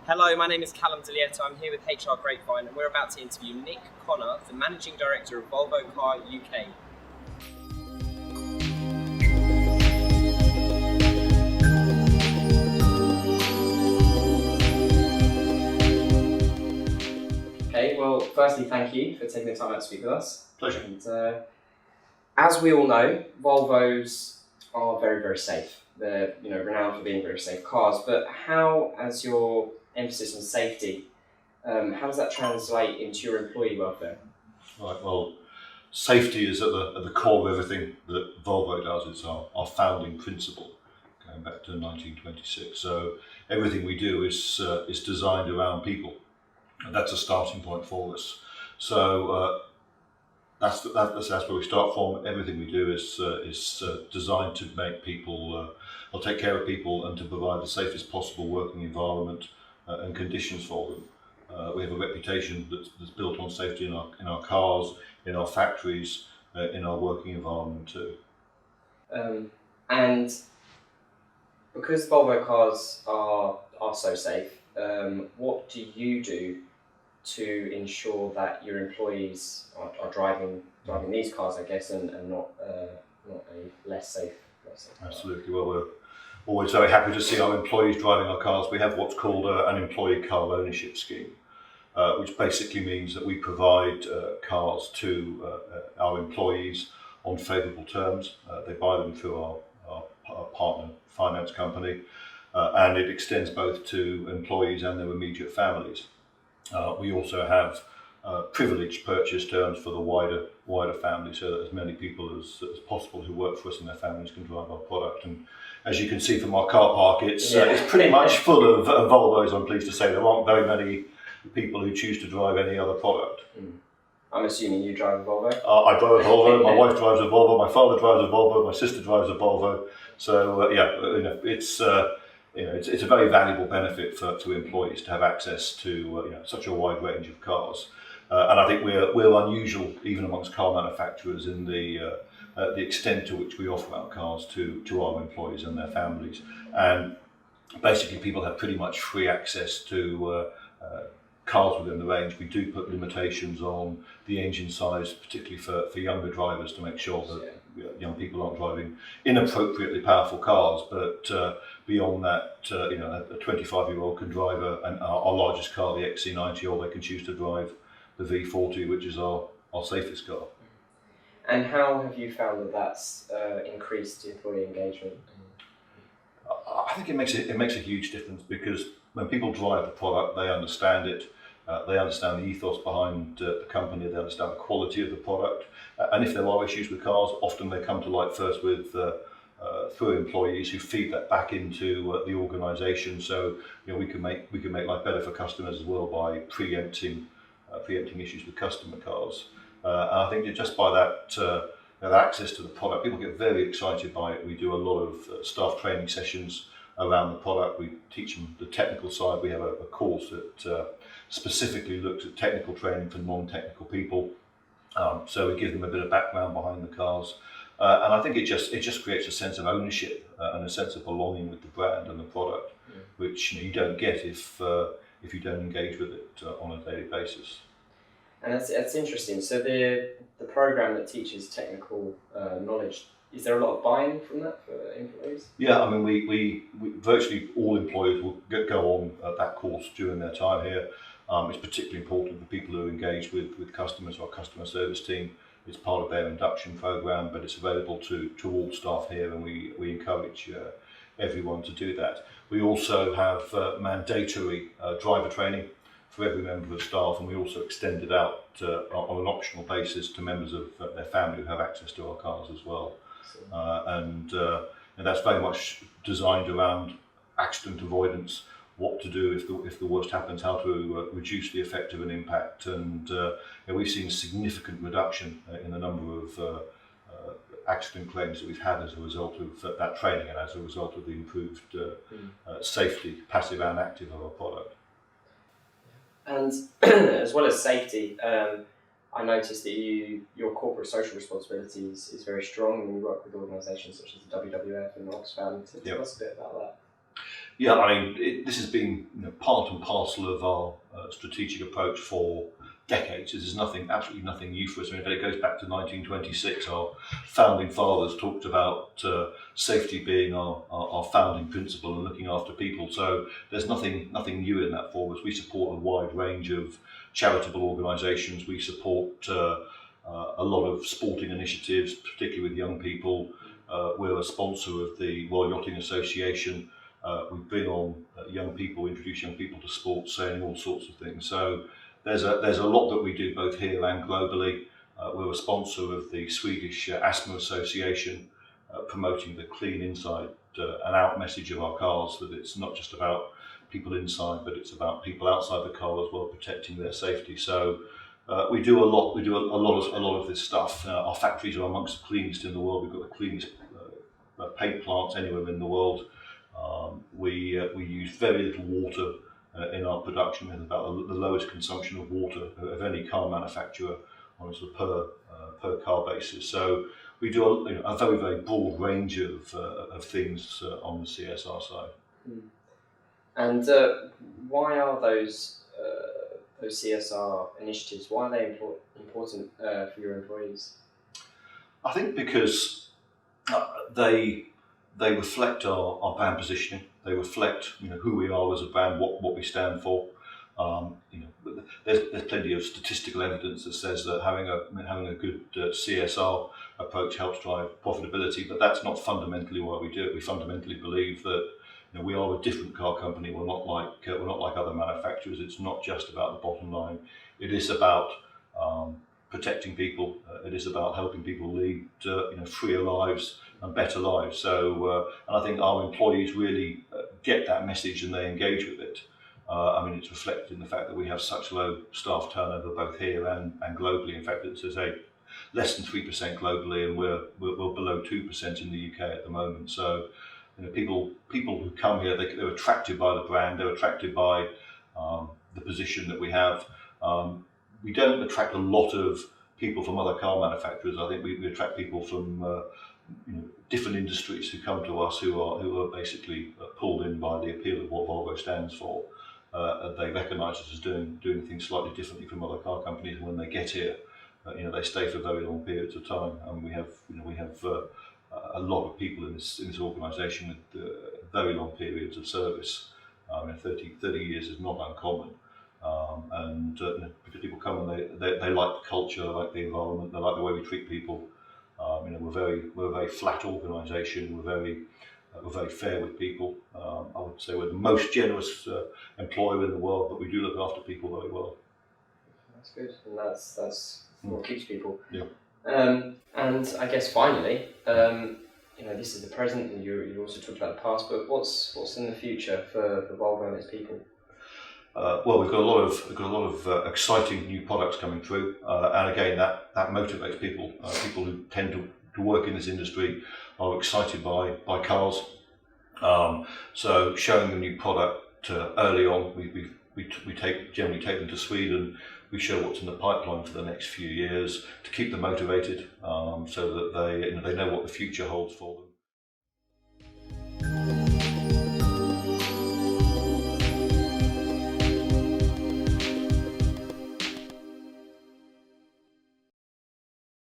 Hello, my name is Calum Di Lieto. I'm here with HR Grapevine and we're about to interview Nick Connor, the Managing Director of Volvo Car UK. Okay, well, firstly, thank you for taking the time out to speak with us. Pleasure. And, as we all know, Volvos are very, very safe. They're renowned for being very safe cars, but how, as your emphasis on safety, how does that translate into your employee welfare? Right, well, safety is at the core of everything that Volvo does. It's our founding principle, going back to 1926. So everything we do is designed around people, and that's a starting point for us. So that's where we start from. Everything we do is designed to make people, or take care of people, and to provide the safest possible working environment and conditions for them. We have a reputation that's built on safety in our cars, in our factories, in our working environment too. And because Volvo cars are so safe, what do you do to ensure that your employees are driving these cars, I guess, and not a less safe car? Absolutely. Well, we're always very happy to see our employees driving our cars. We have what's called an employee car ownership scheme, which basically means that we provide cars to our employees on favourable terms. They buy them through our partner finance company, and it extends both to employees and their immediate families. We also have privileged purchase terms for the wider family, so that as many people as possible who work for us and their families can drive our product. And as you can see from our car park, it's pretty much full of Volvos. I'm pleased to say there aren't very many people who choose to drive any other product. I'm assuming you drive a Volvo? I drive a Volvo, my wife drives a Volvo, my father drives a Volvo, my sister drives a Volvo. So it's a very valuable benefit to employees to have access to such a wide range of cars. And I think we're unusual even amongst car manufacturers in the extent to which we offer our cars to our employees and their families. And basically people have pretty much free access to cars within the range. We do put limitations on the engine size, particularly for younger drivers, to make sure that young people aren't driving inappropriately powerful cars. But beyond that, a 25-year-old can drive our largest car, the XC90, or they can choose to drive the V40, which is our safest car. And how have you found that that's increased employee engagement? I think it makes a huge difference, because when people drive the product, they understand it. They understand the ethos behind the company. They understand the quality of the product. And if there are issues with cars, often they come to light first with through employees who feed that back into the organisation. So we can make life better for customers as well by preempting issues with customer cars. And I think that just by that access to the product, people get very excited by it. We do a lot of staff training sessions around the product. We teach them the technical side. We have a course that specifically looks at technical training for non-technical people. So we give them a bit of background behind the cars. And I think it just creates a sense of ownership and a sense of belonging with the brand and the product, which you don't get if you don't engage with it on a daily basis. And that's interesting. So the program that teaches technical knowledge, is there a lot of buy-in from that for employees? Yeah, I mean, we virtually all employees will go on that course during their time here. It's particularly important for people who are engaged with customers. Our customer service team. It's part of their induction program, but it's available to all staff here, and we encourage everyone to do that. We also have mandatory driver training for every member of staff, and we also extend it out on an optional basis to members of their family who have access to our cars as well. And that's very much designed around accident avoidance, what to do if the worst happens, how to reduce the effect of an impact. And we've seen a significant reduction in the number of accident claims that we've had as a result of that training, and as a result of the improved safety, passive and active, of our product. And as well as safety, I noticed that your corporate social responsibility is very strong, and you work with organisations such as the WWF and Oxfam. Tell us a bit about that. Yeah, I mean, this has been part and parcel of our strategic approach for decades. This is absolutely nothing new for us. I mean, it goes back to 1926. Our founding fathers talked about safety being our founding principle and looking after people. So there's nothing new in that for us. We support a wide range of charitable organisations. We support a lot of sporting initiatives, particularly with young people. We're a sponsor of the Royal Yachting Association. We bring on young people, introduce young people to sports, saying all sorts of things. So there's a lot that we do both here and globally. We're a sponsor of the Swedish Asthma Association, promoting the clean inside and out message of our cars, that it's not just about people inside, but it's about people outside the car as well, protecting their safety. So we do a lot. We do a lot of this stuff. Our factories are amongst the cleanest in the world. We've got the cleanest paint plants anywhere in the world. We use very little water in our production. We have about the lowest consumption of water of any car manufacturer on a sort of per car basis. So we do a very broad range of things on the CSR side. Mm. And why are those CSR initiatives? Why are they important for your employees? I think because they reflect our brand positioning. They reflect who we are as a brand, what we stand for. There's plenty of statistical evidence that says that having a good CSR approach helps drive profitability, but that's not fundamentally why we do it. We fundamentally believe that we are a different car company. We're not like other manufacturers. It's not just about the bottom line. It is about protecting people. It is about helping people lead freer lives and better lives. So, and I think our employees really get that message and they engage with it. I mean, it's reflected in the fact that we have such low staff turnover both here and globally. In fact, it's less than 3% globally, and we're below 2% in the UK at the moment. So, people who come here, they're attracted by the brand. They're attracted by the position that we have. We don't attract a lot of people from other car manufacturers. I think we attract people from different industries who come to us who are basically pulled in by the appeal of what Volvo stands for. They recognise us as doing things slightly differently from other car companies. And when they get here, they stay for very long periods of time. And we have a lot of people in this organisation with very long periods of service. 30 years is not uncommon. Because people come and they like the culture, they like the environment, they like the way we treat people. We're a very flat organisation. We're very fair with people. I would say we're the most generous employer in the world, but we do look after people very well. That's good, and that's what keeps people. Yeah. And I guess finally, this is the present, and you also talked about the past. But what's in the future for Volvo and its people? Well, we've got a lot of exciting new products coming through, and again, that motivates people. People who tend to work in this industry are excited by cars. So showing the new product early on, we generally take them to Sweden. We show what's in the pipeline for the next few years to keep them motivated, so that they know what the future holds for them.